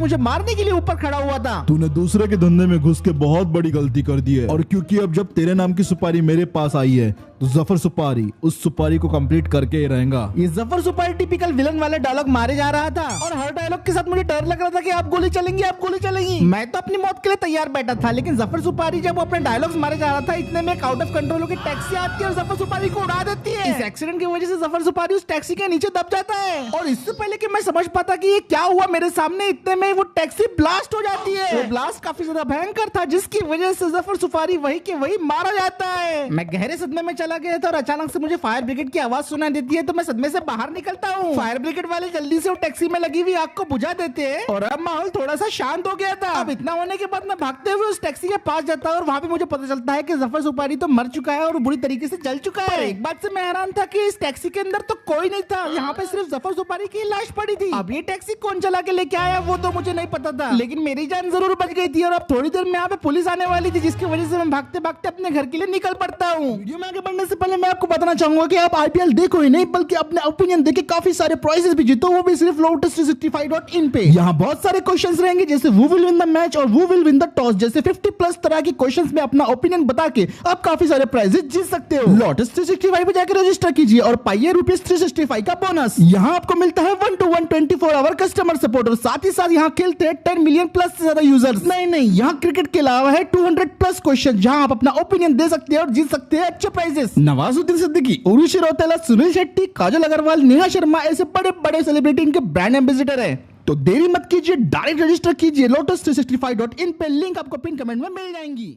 मुझे मारने के लिए ऊपर खड़ा हुआ था। तूने दूसरे के धंधे में घुस के बहुत बड़ी गलती कर दी है, और क्योंकि अब जब तेरे नाम की सुपारी मेरे पास आई है तो जफर सुपारी उस सुपारी को कंप्लीट करके ही रहेगा। ये जफर सुपारी टिपिकल विलन वाले डायलॉग मारे जा रहा था, और हर डायलॉग के साथ मुझे डर लग रहा था कि आप गोली चलेंगी, आप गोली चलेंगी। मैं तो अपनी मौत के लिए तैयार बैठा था, लेकिन जफर सुपारी जब वो अपने डायलॉग्स मारे जा रहा था, इतने में आउट ऑफ कंट्रोल की टैक्सी आती है और जफर सुपारी को उड़ा देती है। इस एक्सीडेंट की वजह से जफर सुपारी उस टैक्सी के नीचे दब जाता है, और इससे पहले कि मैं समझ पाता कि ये क्या हुआ मेरे सामने, इतने में वो टैक्सी ब्लास्ट हो जाती है। वो ब्लास्ट काफी ज्यादा भयंकर था, जिसकी वजह से जफर सुपारी वही के वही मारा जाता है। मैं गहरे सदमे में चला गया था, और अचानक से मुझे फायर ब्रिगेड की आवाज सुनाई देती है, तो मैं सदमे से बाहर निकलता हूँ। फायर ब्रिगेड वाले जल्दी से वो टैक्सी में लगी हुई आग को बुझा देते हैं, और अब माहौल थोड़ा सा शांत हो गया था। अब इतना होने के बाद मैं भागते हुए उस टैक्सी के पास जाता हूँ, और वहाँ पे मुझे पता चलता है कि जफर सुपारी तो मर चुका है और बुरी तरीके से जल चुका है। एक बात से मैं हैरान था कि इस टैक्सी के अंदर तो कोई नहीं था, यहाँ पे सिर्फ जफर सुपारी की लाश पड़ी थी। अब ये टैक्सी कौन चला के लेके आया वो तो मुझे नहीं पता था, लेकिन मेरी जान जरूर बच गई थी। और अब थोड़ी देर में यहाँ पे पुलिस आने वाली थी, जिसकी वजह से मैं भागते भागते अपने घर के लिए निकल पड़ता हूँ। वीडियो में आगे बढ़ने से पहले मैं आपको बताना चाहूंगा कि आप आईपीएल देखो ही नहीं, बल्कि अपने ओपिनियन देके काफी सारे प्राइजेस भी जीतो, वो भी सिर्फ lotus365.in पे। यहाँ बहुत सारे क्वेश्चंस रहेंगे, जैसे who will win the match और who will win the toss जैसे 50+ तरह की क्वेश्चंस में अपना ओपिनियन बता के आप काफी सारे प्राइजेस जीत सकते हो। lotus365 पे जाकर रजिस्टर कीजिए और पाइए ₹365 का बोनस। यहाँ आपको मिलता है 1 to 1 24 आवर कस्टमर सपोर्ट, और साथ ही साथ यहाँ खेलते हैं 10 मिलियन प्लस से ज्यादा यूजर्स। नहीं, यहाँ क्रिकेट के अलावा है 200+ क्वेश्चन, जहाँ आप अपना ओपिनियन दे सकते हैं और जीत सकते हैं अच्छे प्राइजेस। नवाजुद्दीन सिद्दीकी, उर्वशी रौतेला, सुनील शेट्टी, काजल अग्रवाल, नेहा शर्मा, ऐसे बड़े बड़े सेलिब्रिटी इनके ब्रांड एम्बेसडर है। तो देरी मत कीजिए, डायरेक्ट रजिस्टर कीजिए lotus365.in पे, लिंक आपको पिन कमेंट में मिल जाएंगी।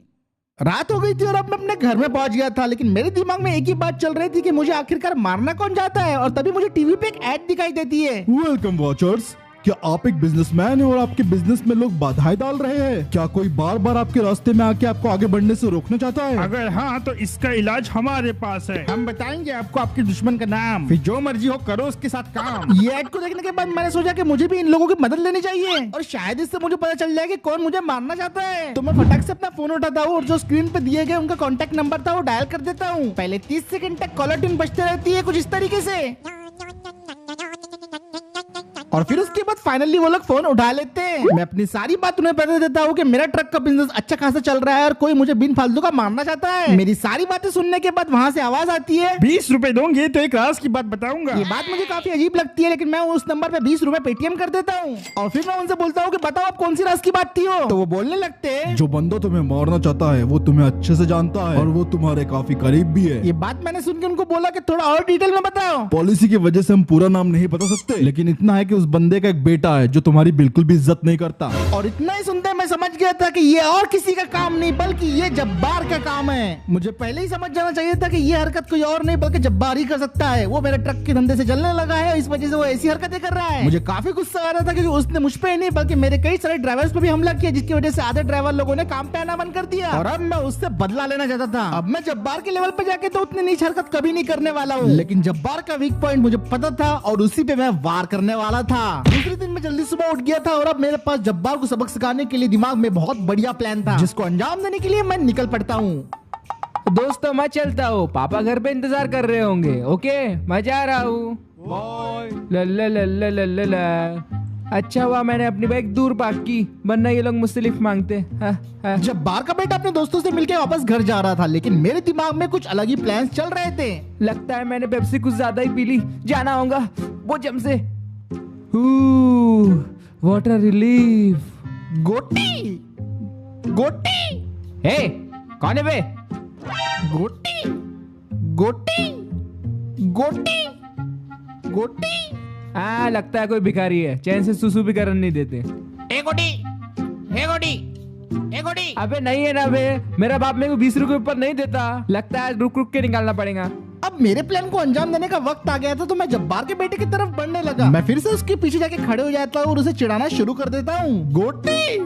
रात हो गई थी और अब मैं अपने घर में पहुंच गया था, लेकिन मेरे दिमाग में एक ही बात चल रही थी कि मुझे आखिरकार मारना कौन जाता है। और तभी मुझे टीवी पे एक ऐड दिखाई देती है। वेलकम वॉचर्स, क्या आप एक बिजनेसमैन हैं और आपके बिजनेस में लोग बाधाएं डाल रहे हैं? क्या कोई बार बार आपके रास्ते में आके आपको आगे बढ़ने से रोकना चाहता है? अगर हाँ तो इसका इलाज हमारे पास है। हम बताएंगे आपको आपके दुश्मन का नाम, फिर जो मर्जी हो करो उसके साथ काम। ये ऐड को देखने के बाद मैंने सोचा कि मुझे भी इन लोगों की मदद लेनी चाहिए, और शायद इससे मुझे पता चल जाए कि कौन मुझे मारना चाहता है। तो मैं फटाक से अपना फोन उठाता हूँ और जो स्क्रीन पे दिए गए उनका कॉन्टेक्ट नंबर था वो डायल कर देता हूँ। पहले 30 सेकंड तक कॉलर ट्यून बजते रहती है कुछ इस तरीके से, और फिर उसके बाद फाइनली वो लोग फोन उठा लेते हैं। मैं अपनी सारी बात उन्हें बता देता हूँ कि मेरा ट्रक का बिजनेस अच्छा खासा चल रहा है और कोई मुझे बिन फालतू का मारना चाहता है। मेरी सारी बातें सुनने के बाद वहाँ से आवाज आती है, 20 रुपए दोगे तो एक राज की बात बताऊंगा। ये बात मुझे काफी अजीब लगती है, लेकिन मैं उस नंबर पे 20 रुपए पेटीएम कर देता हूँ, और फिर मैं उनसे बोलता हूँ कि बताओ आप कौन सी राज की बात थी हो। तो वो बोलने लगते हैं, जो बंदा तुम्हें मारना चाहता है वो तुम्हें अच्छे से जानता है और वो तुम्हारे काफी करीब भी है। ये बात मैंने सुन के उनको बोला कि थोड़ा और डिटेल में बताओ। पॉलिसी की वजह से हम पूरा नाम नहीं बता सकते, लेकिन इतना है कि उस बंदे का एक बेटा है जो तुम्हारी बिल्कुल भी इज्जत नहीं करता। और इतना ही सुनते मैं समझ गया था कि ये और किसी का काम नहीं बल्कि ये जब्बार का काम है। मुझे पहले ही समझ जाना चाहिए था कि ये हरकत कोई और नहीं बल्कि जब्बार ही कर सकता है। वो मेरे ट्रक के धंधे से जलने लगा है, इस वजह से वो ऐसी हरकतें कर रहा है। मुझे काफी गुस्सा आ रहा था क्योंकि उसने मुझ पे ही नहीं बल्कि मेरे कई सारे ड्राइवर्स पे भी हमला किया, जिसकी वजह से आधे ड्राइवर लोगों ने काम पे आना बंद कर दिया, और अब मैं उससे बदला लेना चाहता था। अब मैं जब्बार के लेवल पे जाके तो उतनी नीच हरकत कभी नहीं करने वाला हूँ, लेकिन जब्बार का वीक पॉइंट मुझे पता था और उसी पे मैं वार करने वाला था। दूसरे दिन मैं जल्दी सुबह उठ गया था, और अब मेरे पास जब्बार को सबक सिखाने के लिए दिमाग में बहुत बढ़िया प्लान था, जिसको अंजाम देने के लिए मैं निकल पड़ता हूँ। दोस्तों मैं चलता हूँ, पापा घर पे इंतजार कर रहे होंगे। ओके मैं जा रहा हूँ, बाय। अच्छा हुआ मैंने अपनी बाइक दूर पार्क की, वरना ये लोग मुझसे लिफ्ट मांगते। जब्बार का बेटा अपने दोस्तों से मिलकर वापस घर जा रहा था, लेकिन मेरे दिमाग में कुछ अलग ही प्लान्स चल रहे थे। लगता है मैंने पेप्सी कुछ ज्यादा ही पी ली, जाना होगा वो जम से। Water relief. गोटी गोटी, हे कौन है बे? गोटी गोटी गोटी गोटी। लगता है कोई भिखारी है, चैन से सुसु भी करने नहीं देते। ए गोटी, ए गोटी, ए गोटी। अबे नहीं है ना बे, मेरा बाप मेरे को 20 रुपए ऊपर नहीं देता। लगता है रुक रुक के निकालना पड़ेगा। अब मेरे प्लान को अंजाम देने का वक्त आ गया था, तो मैं जब्बार के बेटे की तरफ बढ़ने लगा। मैं फिर से उसके पीछे जाके खड़े हो जाता हूँ और उसे चिढ़ाना शुरू कर देता हूँ, गोटी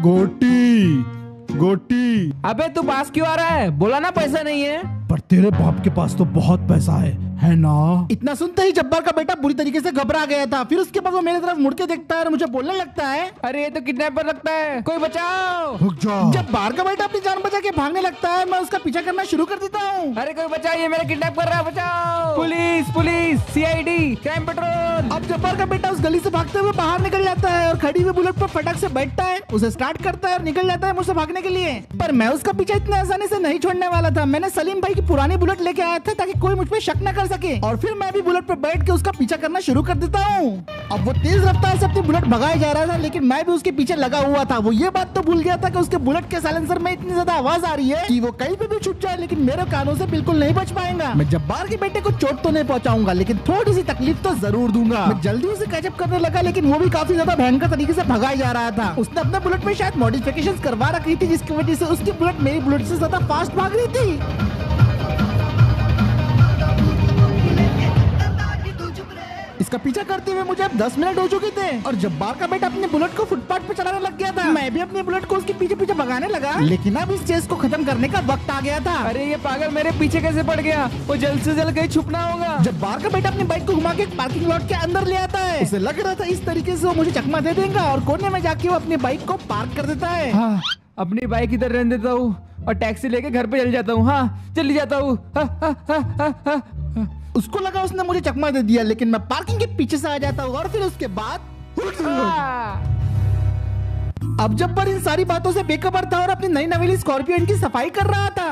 गोटी गोटी। अबे तू पास क्यों आ रहा है? बोला ना पैसा नहीं है। पर तेरे बाप के पास तो बहुत पैसा है, है ना? इतना सुनते ही जब्बार का बेटा बुरी तरीके से घबरा गया था। फिर उसके बाद वो मेरी तरफ मुड़ के देखता है और मुझे बोलने लगता है, अरे ये तो किडनैपर लगता है, कोई बचाओ। रुक जा। जब्बार का बेटा अपनी जान बचा के भागने लगता है। मैं उसका पीछा करना शुरू कर देता हूँ। अरे कोई बचाओ, ये मेरा किडनैप कर रहा है, बचाओ। Police police, CID, crime petrol. अब जब्बार का बेटा उस गली से भागते हुए बाहर निकल जाता है और खड़ी हुई बुलेट पर फटक से बैठता है, उसे स्टार्ट करता है और निकल जाता है मुझसे भागने के लिए। पर मैं उसका पीछा इतने आसानी से नहीं छोड़ने वाला था। मैंने सलीम भाई की पुरानी बुलेट लेके आया था ताकि कोई मुझ पे शक न कर सके, और फिर मैं भी बुलेट पर बैठ के उसका पीछा करना शुरू कर देता हूँ। अब वो तेज रफ्तार से अपनी बुलेट भगाए जा रहा था, लेकिन मैं भी उसके पीछे लगा हुआ था। वो ये बात तो भूल गया था कि उसके बुलेट के साइलेंसर में इतनी ज्यादा आवाज आ रही है कि वो कहीं पे भी छुप जाए, लेकिन मेरे कानों से बिल्कुल नहीं बच पाएगा। मैं जब्बार के बेटे को चोट तो नहीं पहुंचाऊंगा, लेकिन थोड़ी सी तकलीफ तो जरूर दूंगा। मैं जल्दी उसे कैचअप करने लगा, लेकिन वो भी काफी ज्यादा भयंकर तरीके से भगाया जा रहा था। उसने अपने बुलेट में शायद मॉडिफिकेशन करवा रखी थी, जिसकी वजह से उसकी बुलेट मेरी बुलेट से ज्यादा फास्ट भाग रही थी। इसका पीछा करते हुए मुझे अब 10 मिनट हो चुके थे और जब्बार का बेटा अपनी बुलेट को फुटपाथ पे चलाने लग गया था। मैं भी अपनी बुलेट को उसके पीछे पीछे भगाने लगा, लेकिन अब इस चेस को खत्म करने का वक्त आ गया था। अरे ये पागल मेरे पीछे कैसे पड़ गया? वो जल्द से जल्द कहीं छुपना होगा। जब्बार का बेटा अपनी बाइक को घुमा के एक पार्किंग लॉट के अंदर ले आता है। उसे लग रहा था इस तरीके से वो मुझे चकमा दे देगा और कोने में जाके वो अपनी बाइक को पार्क कर देता है। हाँ, अपनी बाइक इधर रहने देता हूँ और टैक्सी लेके घर पे चल जाता हूँ। हाँ, चली जाता हूँ। उसको लगा उसने मुझे चकमा दे दिया, लेकिन मैं पार्किंग के पीछे से आ जाता हूँ और फिर उसके बाद अब जब्बार इन सारी बातों से बेखबर था और अपनी नई नवेली स्कॉर्पियो की सफाई कर रहा था।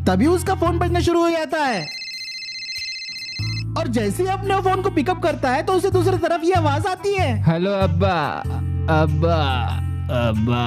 तभी उसका फोन बजना शुरू हो जाता है और जैसे ही अपने फोन को पिकअप करता है तो उसे दूसरी तरफ ये आवाज आती है, हेलो अब्बा, अब्बा, अब्बा।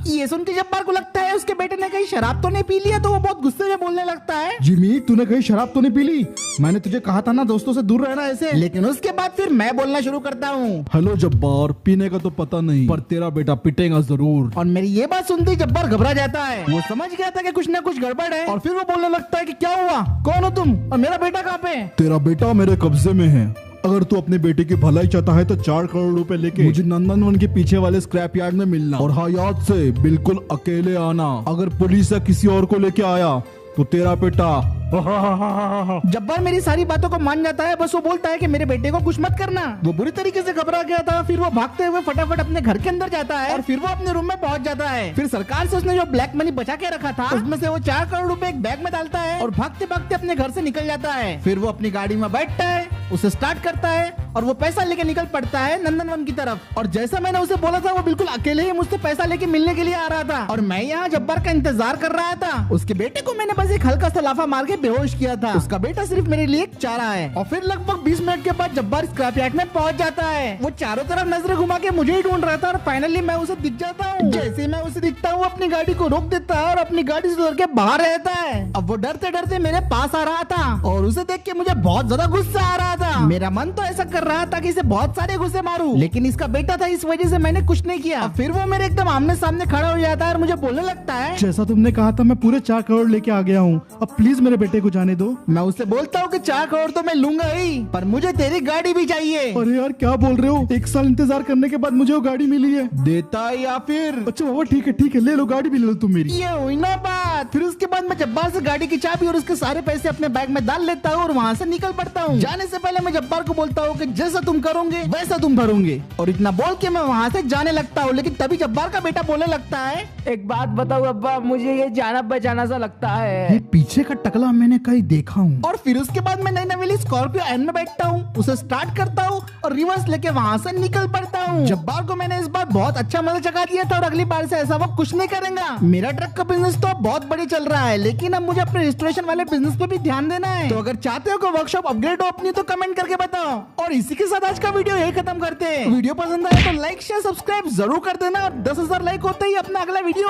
ये सुन के जब्बार को लगता है उसके बेटे ने कहीं शराब तो नहीं पी लिया, तो वो बहुत गुस्से में बोलने लगता है, जिमी तूने कहीं शराब तो नहीं पी ली? मैंने तुझे कहा था ना दोस्तों से दूर रहना ऐसे। लेकिन उसके बाद फिर मैं बोलना शुरू करता हूँ, हेलो जब्बार, पीने का तो पता नहीं पर तेरा बेटा पिटेगा जरूर। और मेरी ये बात सुनते ही जब्बार घबरा जाता है। वो समझ गया था कि कुछ ना कुछ गड़बड़ है और फिर वो बोलने लगता है कि क्या हुआ, कौन हो तुम और मेरा बेटा कहाँ पे? तेरा बेटा मेरे कब्जे में है। अगर तू अपने बेटे की भलाई चाहता है तो 4 करोड़ रुपए लेके मुझे नंदनवन के पीछे वाले स्क्रैप यार्ड में मिलना, और हाँ याद से बिल्कुल अकेले आना। अगर पुलिस या किसी और को लेके आया तो तेरा बेटा। जब्बार मेरी सारी बातों को मान जाता है, बस वो बोलता है कि मेरे बेटे को कुछ मत करना। वो बुरी तरीके से घबरा गया था। फिर वो भागते हुए फटाफट अपने घर के अंदर जाता है और फिर वो अपने रूम में पहुंच जाता है। फिर सरकार से उसने जो ब्लैक मनी बचा के रखा था उसमें से वो 4 करोड़ रुपए एक बैग में डालता है और भागते भागते अपने घर से निकल जाता है। फिर वो अपनी गाड़ी में बैठता है, उसे स्टार्ट करता है और वो पैसा लेके निकल पड़ता है नंदनवन की तरफ। और जैसा मैंने उसे बोला था वो बिल्कुल अकेले ही मुझसे पैसा लेके मिलने के लिए आ रहा था और मैं यहाँ जब्बार का इंतजार कर रहा था। उसके बेटे को मैंने बस एक हल्का सा लाफा मार के बेहोश किया था। उसका बेटा सिर्फ मेरे लिए एक चारा है। और फिर लगभग 20 मिनट के बाद जब्बार स्क्रैप यार्ड में पहुंच जाता है। वो चारों तरफ नजरें घुमा के मुझे ही ढूंढ रहा था और फाइनली मैं उसे दिख जाता हूँ। जैसे मैं उसे दिखता हूँ अपनी गाड़ी को रोक देता है और अपनी गाड़ी से उतर के बाहर रहता है। अब वो डरते डरते मेरे पास आ रहा था और उसे देख के मुझे बहुत ज्यादा गुस्सा आ रहा था। मेरा मन तो ऐसा कर रहा था कि इसे बहुत सारे गुस्से मारूं, लेकिन इसका बेटा था इस वजह से मैंने कुछ नहीं किया। अब फिर वो मेरे एकदम आमने सामने खड़ा हो जाता है और मुझे बोलने लगता है, जैसा तुमने कहा था मैं पूरे 4 करोड़ लेके आ गया हूँ, अब प्लीज मेरे बेटे को जाने दो। मैं उससे बोलता हूँ कि 4 करोड़ तो मैं लूंगा ही, पर मुझे तेरी गाड़ी भी चाहिए। अरे यार क्या बोल रहे हो, 1 साल इंतजार करने के बाद मुझे वो गाड़ी मिली है। देता या फिर? अच्छा बाबा ठीक है ले लो, गाड़ी भी ले लो तुम मेरी। ये हुई ना बात। फिर उसके बाद मैं जब्बार से गाड़ी की चाबी और उसके सारे पैसे अपने बैग में डाल लेता हूँ और वहाँ से निकल पड़ता हूँ। जाने से पहले मैं जब्बार को बोलता हूँ कि जैसा तुम करोगे वैसा तुम भरोगे, और इतना बोल के मैं वहाँ से जाने लगता हूँ। लेकिन तभी जब्बार का बेटा बोलने लगता है, एक बात बताओ अब्बा, मुझे ये जाना बचाना सा लगता है। ये पीछे का टकला मैंने कहीं देखा हूँ। और फिर उसके बाद मैं नई नवेली स्कॉर्पियो एन में बैठता हूँ, उसे स्टार्ट करता हूँ और रिवर्स लेके वहाँ से निकल पड़ता हूँ। जब्बार को मैंने इस बार बहुत अच्छा मजा चखा दिया था और अगली बार से ऐसा वो कुछ नहीं करेगा। मेरा ट्रक का बिजनेस तो अब बहुत बड़ी चल रहा है, लेकिन अब मुझे अपने रेस्टोरेशन वाले बिजनेस पे भी ध्यान देना है। तो अगर चाहते हो कि वर्कशॉप अपग्रेड हो अपनी, तो कमेंट करके बताओ। और इसी के साथ आज का वीडियो यही खत्म करते हैं। वीडियो पसंद आए तो लाइक शेयर सब्सक्राइब जरूर कर देना और 10,000 लाइक होते ही अपना अगला वीडियो